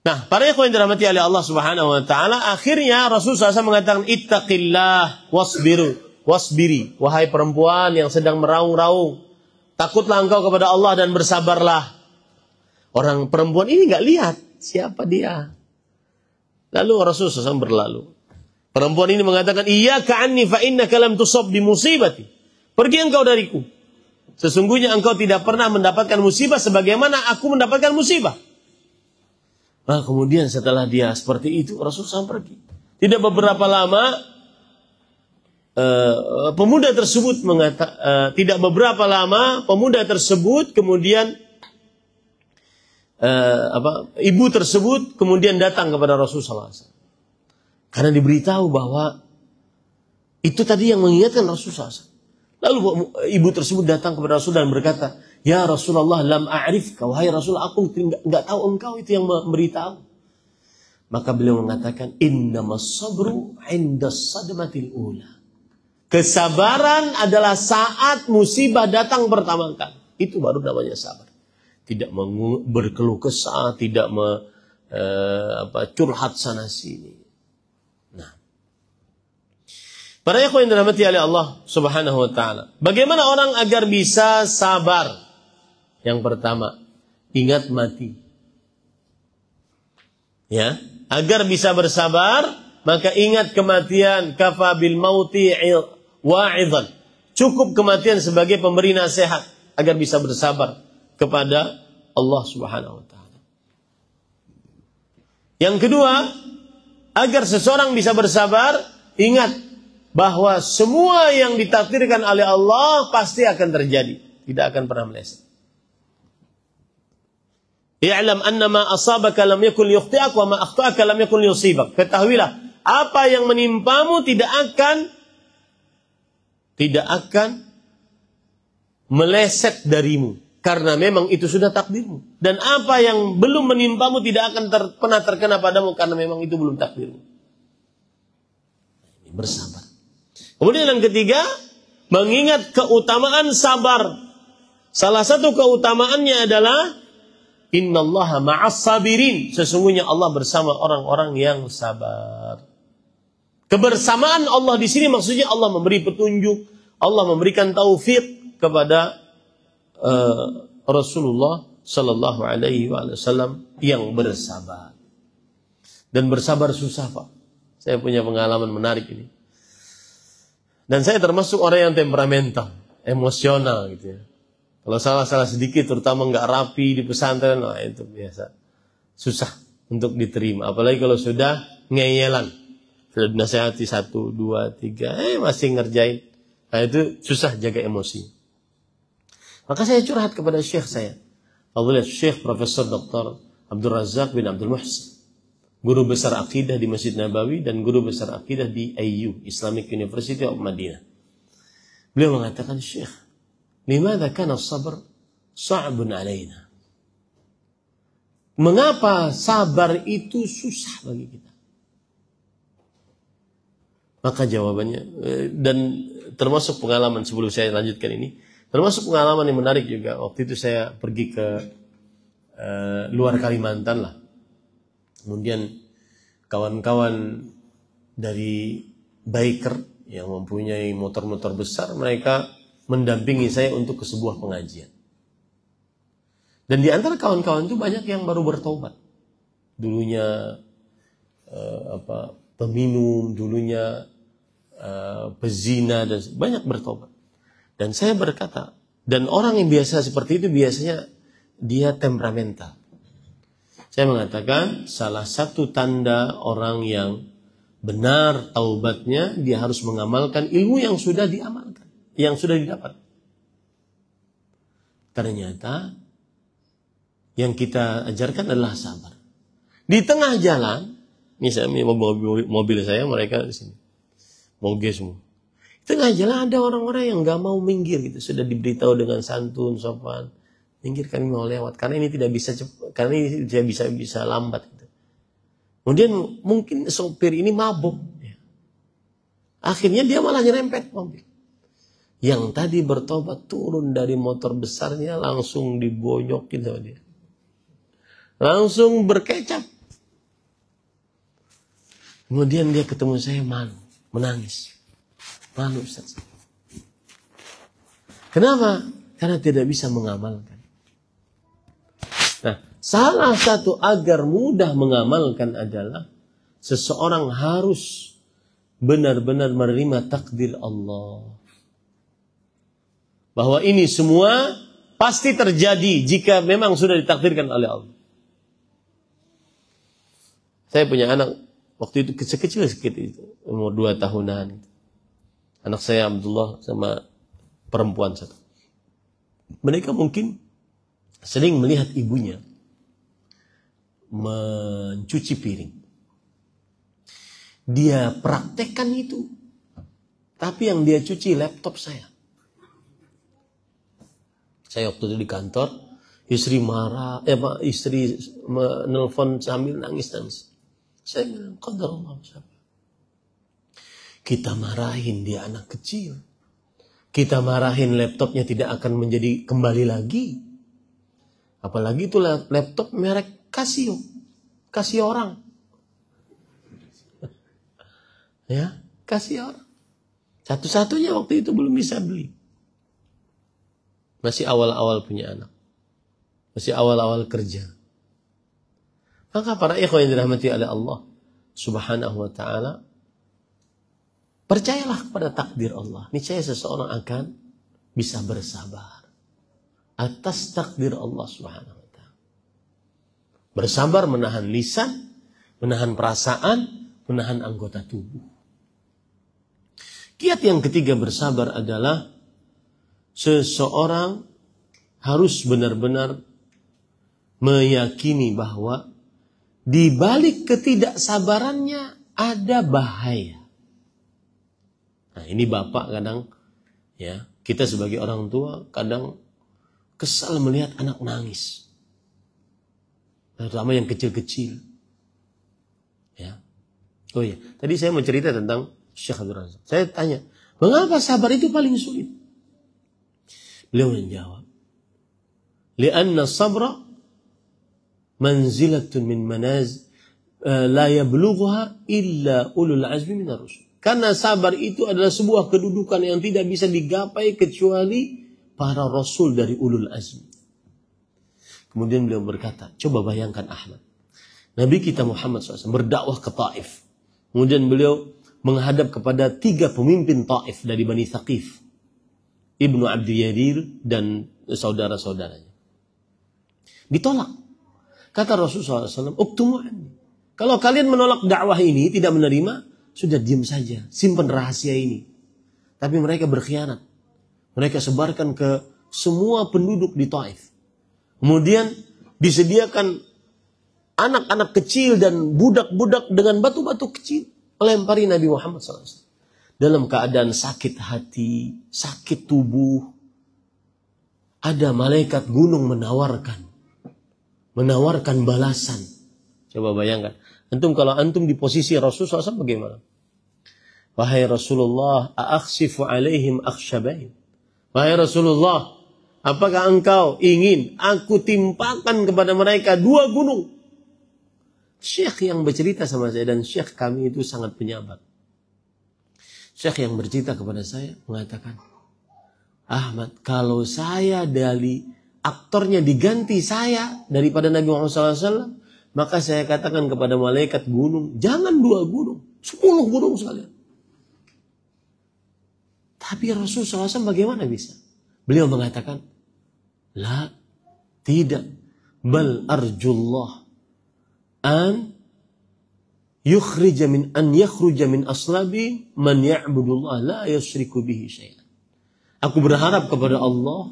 Speaker 1: Nah, para ikhwan yang dirahmati oleh Allah Subhanahu wa taala, akhirnya Rasulullah SAW mengatakan ittaqillah wasbiri, wahai perempuan yang sedang meraung-raung, takutlah engkau kepada Allah dan bersabarlah. Orang perempuan ini enggak lihat siapa dia. Lalu Rasulullah SAW berlalu. Perempuan ini mengatakan, iyyaka anni fa innaka lam tusab bi musibati. Pergi engkau dariku. Sesungguhnya engkau tidak pernah mendapatkan musibah sebagaimana aku mendapatkan musibah. Nah, kemudian setelah dia seperti itu, Rasulullah SAW pergi. Tidak beberapa lama, pemuda tersebut tidak beberapa lama pemuda tersebut kemudian ibu tersebut kemudian datang kepada Rasulullah SAW. Karena diberitahu bahwa itu tadi yang mengingatkan Rasulullah SAW. Lalu ibu tersebut datang kepada Rasul dan berkata, ya Rasulullah, lam a'rifka, wahai Rasul, aku enggak tahu engkau itu yang memberitahu. Maka beliau mengatakan, innamas sabru 'indas sadmatil ula. Kesabaran adalah saat musibah datang pertama kali. Itu baru namanya sabar. Tidak berkeluh kesah, tidak curhat sana sini. Nah, para ikhwan yang dirahmati oleh Allah Subhanahu wa taala, bagaimana orang agar bisa sabar? Yang pertama, ingat mati. Ya, agar bisa bersabar, maka ingat kematian. Kafa bil mauti wa'idhan. Cukup kematian sebagai pemberi nasihat agar bisa bersabar kepada Allah Subhanahu wa taala. Yang kedua, agar seseorang bisa bersabar, ingat bahwa semua yang ditakdirkan oleh Allah pasti akan terjadi, tidak akan pernah meleset. I'lam annama asabaka lam yakun liyukhti'ak wa ma akhta'aka lam yakun liyusibak. Ketahuilah, apa yang menimpamu tidak akan meleset darimu, karena memang itu sudah takdirmu. Dan apa yang belum menimpamu tidak akan pernah terkena padamu, karena memang itu belum takdirmu. Bersabar. Kemudian yang ketiga, mengingat keutamaan sabar. Salah satu keutamaannya adalah innallaha ma'as sabirin. Sesungguhnya Allah bersama orang-orang yang sabar. Kebersamaan Allah di sini maksudnya Allah memberi petunjuk, Allah memberikan taufik kepada Rasulullah sallallahu alaihi wasallam yang bersabar. Dan bersabar susah, Pak. Saya punya pengalaman menarik ini. Dan saya termasuk orang yang temperamental, emosional gitu ya. Kalau salah-salah sedikit, terutama nggak rapi di pesantren, nah itu biasa. Susah untuk diterima. Apalagi kalau sudah ngeyelan. Sudah dinasihati 1, 2, 3, masih ngerjain Nah, itu susah jaga emosi. Maka saya curhat kepada syekh saya, Fadilatul Syekh Profesor Dr. Abdul Razak bin Abdul Muhsin, guru besar akidah di Masjid Nabawi dan guru besar akidah di IU, Islamic University of Madinah. Beliau mengatakan, Syekh, limadha kana as-sabr sa'bun alaina? Mengapa sabar itu susah bagi kita? Maka jawabannya, dan termasuk pengalaman sebelum saya lanjutkan ini, termasuk pengalaman yang menarik juga. Waktu itu saya pergi ke luar Kalimantan lah. Kemudian kawan-kawan dari biker yang mempunyai motor-motor besar, mereka mendampingi saya untuk ke sebuah pengajian. Dan di antara kawan-kawan itu banyak yang baru bertobat. Dulunya peminum, dulunya pezina, dan banyak bertobat. Dan saya berkata, dan orang yang biasa seperti itu biasanya dia temperamental. Saya mengatakan salah satu tanda orang yang benar taubatnya, dia harus mengamalkan ilmu yang sudah diamalkan, yang sudah didapat. Ternyata yang kita ajarkan adalah sabar. Di tengah jalan, misalnya mobil saya, mereka di sini moge semua. Di tengah jalan ada orang-orang yang nggak mau minggir gitu, sudah diberitahu dengan santun, sopan, minggir, kami mau lewat karena ini tidak bisa karena ini tidak bisa lambat gitu. Kemudian mungkin sopir ini mabuk, akhirnya dia malah nyerempet mobil. Yang tadi bertobat turun dari motor besarnya langsung dibonyokin sama dia, langsung berkecap. Kemudian dia ketemu saya malu, menangis. Malu, Ustaz. Kenapa? Karena tidak bisa mengamalkan. Nah, salah satu agar mudah mengamalkan adalah seseorang harus benar-benar menerima takdir Allah. Bahwa ini semua pasti terjadi jika memang sudah ditakdirkan oleh Allah. Saya punya anak waktu itu kecil-kecil itu, umur 2 tahunan. Anak saya Abdullah sama perempuan satu. Mereka mungkin sering melihat ibunya mencuci piring. Dia praktekkan itu. Tapi yang dia cuci laptop saya. Saya waktu itu di kantor, istri marah, istri menelpon sambil nangis-nangis. Saya bilang, qadarullah. Kita marahin dia anak kecil. Kita marahin laptopnya tidak akan menjadi kembali lagi. Apalagi itu laptop merek Casio. Casio orang. Ya, Casio orang. Satu-satunya waktu itu belum bisa beli. Masih awal-awal punya anak. Masih awal-awal kerja. Maka para ikhwan yang dirahmati oleh Allah Subhanahu wa ta'ala, percayalah kepada takdir Allah. Niscaya seseorang akan bisa bersabar atas takdir Allah Subhanahu wa ta'ala. Bersabar menahan lisan, menahan perasaan, menahan anggota tubuh. Kiat yang ketiga bersabar adalah seseorang harus benar-benar meyakini bahwa di balik ketidaksabarannya ada bahaya. Nah, ini bapak kadang, ya, kita sebagai orang tua kadang kesal melihat anak nangis, terutama yang kecil-kecil. Ya, oh iya, tadi saya mau cerita tentang Syekh Abdul Razak. Saya tanya, mengapa sabar itu paling sulit? Beliau menjawab, "Li'anna sabra manzilatun min manaz la yablughuha illa ulul azmi minar rusul." Karena sabar itu adalah sebuah kedudukan yang tidak bisa digapai kecuali para rasul dari ulul azmi. Kemudian beliau berkata, coba bayangkan Ahmad. Nabi kita Muhammad SAW berdakwah ke Taif. Kemudian beliau menghadap kepada 3 pemimpin Taif dari Bani Thaqif. Ibnu Abdi Yadir dan saudara-saudaranya. Ditolak. Kata Rasulullah SAW, uktumu anni. Kalau kalian menolak dakwah ini, tidak menerima, sudah diam saja, simpan rahasia ini. Tapi mereka berkhianat. Mereka sebarkan ke semua penduduk di Taif. Kemudian disediakan anak-anak kecil dan budak-budak dengan batu-batu kecil. Melempari Nabi Muhammad SAW. Dalam keadaan sakit hati, sakit tubuh. Ada malaikat gunung menawarkan balasan. Coba bayangkan. Kalau antum di posisi Rasulullah SAW bagaimana? Wahai Rasulullah, a'akhsifu alaihim akhsyabain. Wahai Rasulullah, apakah engkau ingin aku timpakan kepada mereka 2 gunung? Syekh yang bercerita sama saya, dan syekh kami itu sangat penyabar. Syekh yang bercerita kepada saya mengatakan, Ahmad, kalau saya dari aktornya diganti saya daripada Nabi Muhammad SAW, maka saya katakan kepada malaikat gunung, jangan 2 gunung, 10 gunung sekalian. Tapi Rasulullah SAW bagaimana bisa? Beliau mengatakan, la, tidak. Bal arjullah an yakhruja min aslabi man ya'budullah la yusyriku bihi syai'an. Aku berharap kepada Allah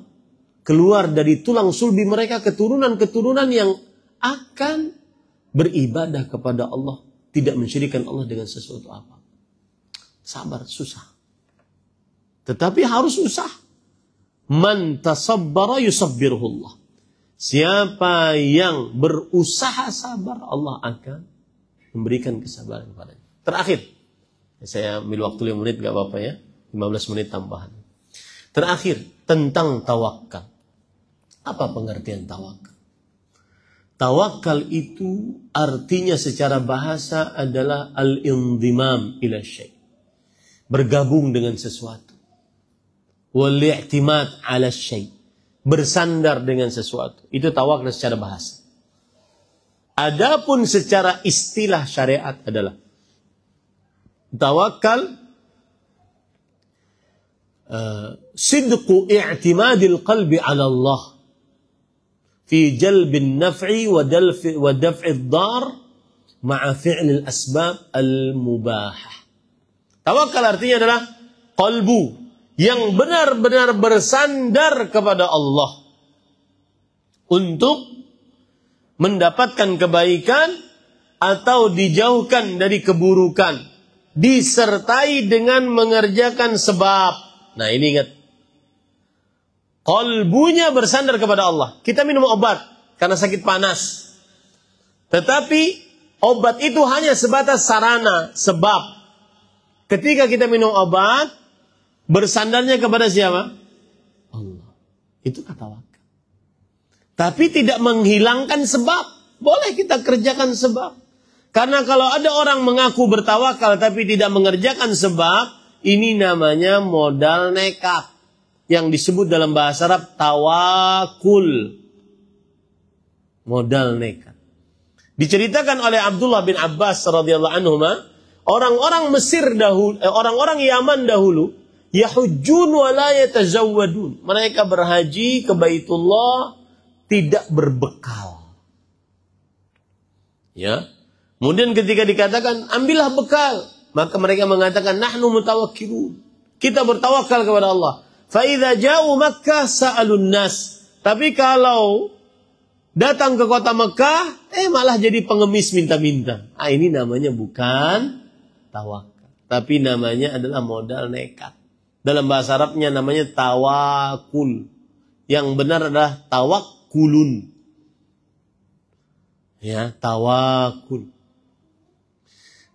Speaker 1: keluar dari tulang sulbi mereka keturunan-keturunan yang akan beribadah kepada Allah, tidak mensyirikkan Allah dengan sesuatu apa. Sabar, susah. Tetapi harus usaha. Man tasabbara yusabbirullah. Siapa yang berusaha sabar, Allah akan memberikan kesabaran kepadanya. Terakhir, saya ambil waktu 5 menit gak apa-apa ya, 15 menit tambahan. Terakhir, tentang tawakal. Apa pengertian tawakal? Tawakal itu artinya secara bahasa adalah al-indimam ila syai'. Bergabung dengan sesuatu. Wal-i'timad 'ala syai'. Bersandar dengan sesuatu. Itu tawakal secara bahasa. Adapun secara istilah syariat adalah tawakal sidqu i'timadil qalbi 'ala Allah fi jalbin naf'i wa daf'id dar ma'a fi'lil asbab al-mubahah. Tawakal artinya adalah qalbu yang benar-benar bersandar kepada Allah untuk mendapatkan kebaikan atau dijauhkan dari keburukan, disertai dengan mengerjakan sebab. Nah, ini ingat. Qalbunya bersandar kepada Allah. Kita minum obat karena sakit panas. Tetapi obat itu hanya sebatas sarana, sebab. Ketika kita minum obat, bersandarnya kepada siapa? Allah. Itu tawakal. Tapi tidak menghilangkan sebab. Boleh kita kerjakan sebab. Karena kalau ada orang mengaku bertawakal tapi tidak mengerjakan sebab, ini namanya modal nekat. Yang disebut dalam bahasa Arab tawakul. Modal nekat. Diceritakan oleh Abdullah bin Abbas radhiyallahu anhuma, orang-orang Mesir dahulu, orang-orang Yaman dahulu, yahujjun wa la yatazawwadun. Mereka berhaji ke Baitullah tidak berbekal. Ya. Kemudian ketika dikatakan ambillah bekal, maka mereka mengatakan nahnu mutawakkilun. Kita bertawakal kepada Allah. Fa idza ja'u Makkah sa'alun nas. Tapi kalau datang ke kota Mekah, malah jadi pengemis minta-minta. Ini namanya bukan tawakal, tapi namanya adalah modal nekat. Dalam bahasa Arabnya namanya tawakul. Yang benar adalah tawakkulun. Ya, tawakul.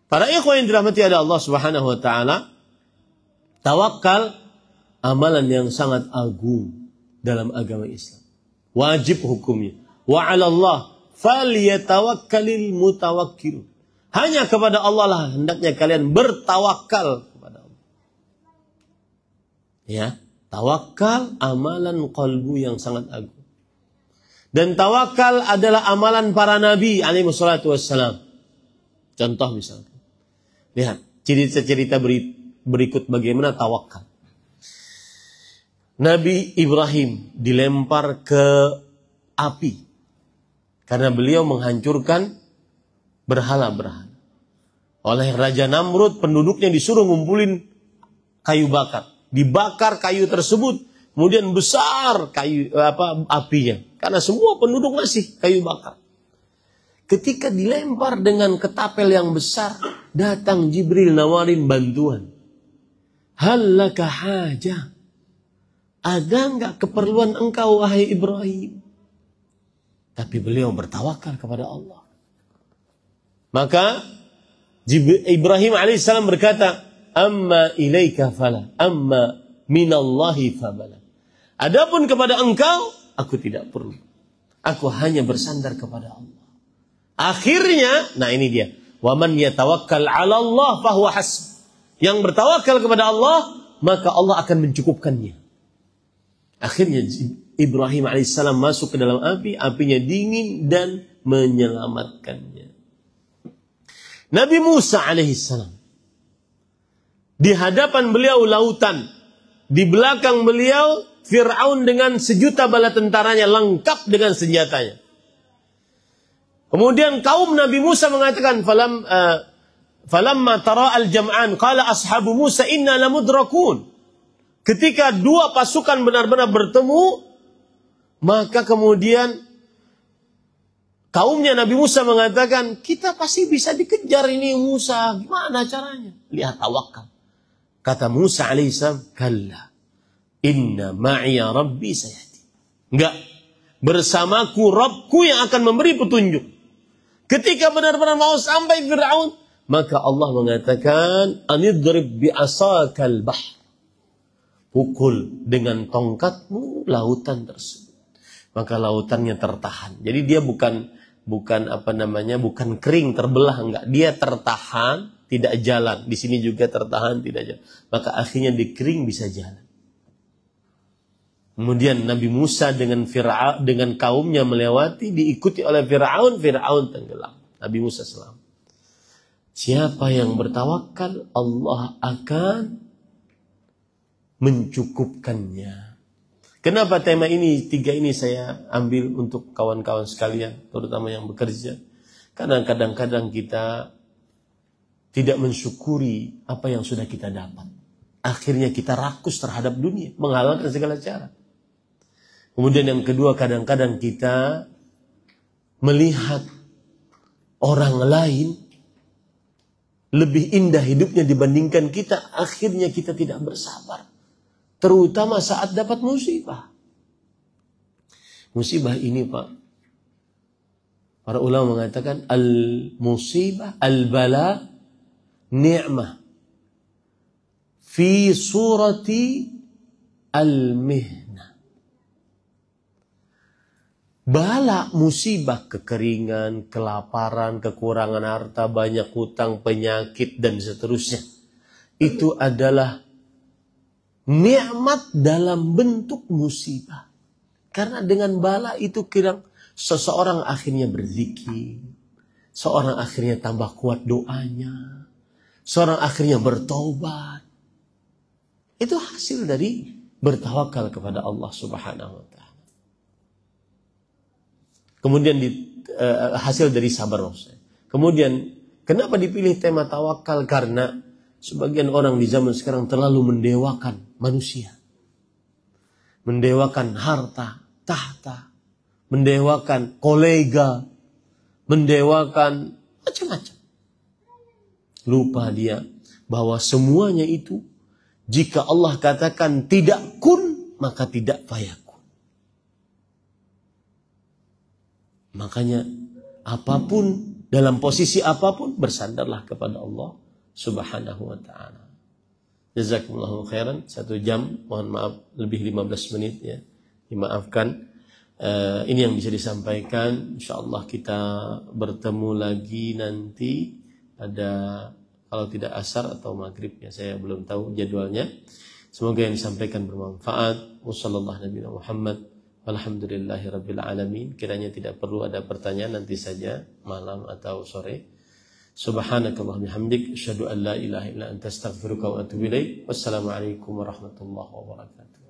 Speaker 1: Para ikhwan yang dirahmati oleh Allah Subhanahu wa taala, tawakal amalan yang sangat agung dalam agama Islam. Wajib hukumnya. Wa 'ala Allah falyatawakkalul mutawakkilun. Hanya kepada Allah lah hendaknya kalian bertawakal kepada Allah. Ya, tawakal amalan qalbu yang sangat agung. Dan tawakal adalah amalan para nabi alaihi wassalatu wassalam. Contoh misalnya. Lihat, cerita-cerita berikut bagaimana tawakal. Nabi Ibrahim dilempar ke api karena beliau menghancurkan berhala-berhala. Oleh Raja Namrud, penduduknya disuruh ngumpulin kayu bakar. dibakar kayu tersebut, kemudian besar apinya, karena semua penduduk masih kayu bakar. Ketika dilempar dengan ketapel yang besar, datang Jibril nawarin bantuan. Hal laka hajah? Ada enggak keperluan engkau wahai Ibrahim? Tapi beliau bertawakal kepada Allah. Maka Ibrahim alaihissalam berkata, amma ilaika fala, amma minallahi fabala. Adapun kepada engkau, aku tidak perlu. Aku hanya bersandar kepada Allah. Akhirnya, nah ini dia. Wa man yatawakkal 'ala Allah fahuwa hasb. Yang bertawakal kepada Allah, maka Allah akan mencukupkannya. Akhirnya Ibrahim alaihissalam masuk ke dalam api, apinya dingin dan menyelamatkannya. Nabi Musa alaihissalam, di hadapan beliau lautan, di belakang beliau Fir'aun dengan 1.000.000 bala tentaranya lengkap dengan senjatanya. Kemudian kaum Nabi Musa mengatakan, falamma tara al-jam'an qala ashabu Musa inna lamudrakun. Ketika dua pasukan benar-benar bertemu, maka kemudian kaumnya Nabi Musa mengatakan, kita pasti bisa dikejar ini Musa, gimana caranya? Lihat tawakal. Kata Musa alaihissalam, kalla inna ma'iya rabbi sayahdi. Enggak, bersamaku Rabbku yang akan memberi petunjuk. Ketika benar-benar mau sampai Fir'aun, maka Allah mengatakan, anidrib bi'asakal bahr. Pukul dengan tongkatmu lautan tersebut. Maka lautannya tertahan. Jadi dia bukan kering terbelah, enggak. Dia tertahan, tidak jalan. Di sini juga tertahan, tidak jalan. Maka akhirnya dikering bisa jalan. Kemudian Nabi Musa dengan kaumnya melewati, diikuti oleh Fir'aun tenggelam. Nabi Musa selamat. Siapa yang bertawakal, Allah akan mencukupkannya. Kenapa tema ini, 3 ini saya ambil untuk kawan-kawan sekalian, terutama yang bekerja. Karena kadang-kadang kita tidak mensyukuri apa yang sudah kita dapat. Akhirnya kita rakus terhadap dunia, menghalalkan segala cara. Kemudian yang kedua, kadang-kadang kita melihat orang lain lebih indah hidupnya dibandingkan kita. Akhirnya kita tidak bersabar. Terutama saat dapat musibah. Musibah ini Pak, para ulama mengatakan al-musibah, al-bala, ni'mah. Fi surati al-mihna. Bala, musibah, kekeringan, kelaparan, kekurangan harta, banyak hutang, penyakit, dan seterusnya. Itu adalah nikmat dalam bentuk musibah. Karena dengan bala itu seseorang akhirnya berzikir. Seorang akhirnya tambah kuat doanya. Seorang akhirnya bertobat. Itu hasil dari bertawakal kepada Allah Subhanahu wa Ta'ala. Kemudian hasil dari sabar. Kemudian kenapa dipilih tema tawakal? Karena sebagian orang di zaman sekarang terlalu mendewakan manusia. Mendewakan harta, tahta. Mendewakan kolega. Mendewakan macam-macam. Lupa dia bahwa semuanya itu, jika Allah katakan tidak kun, maka tidak fayakun. Makanya apapun, dalam posisi apapun, bersandarlah kepada Allah Subhanahu wa Ta'ala. Jazakumullahu khairan. 1 jam, mohon maaf lebih 15 menit ya, dimaafkan. Ini yang bisa disampaikan. InsyaAllah kita bertemu lagi nanti ada, kalau tidak asar atau maghrib ya, saya belum tahu jadwalnya. Semoga yang disampaikan bermanfaat. Wassalamualaikum warahmatullahi wabarakatuh. Alhamdulillahirabbil alamin. Kiranya tidak perlu ada pertanyaan, nanti saja malam atau sore. Subhanakallahumma bihamdik asyhadu an la ilaha illa anta astaghfiruka wa atubu ilaik. Wassalamualaikum warahmatullahi wabarakatuh.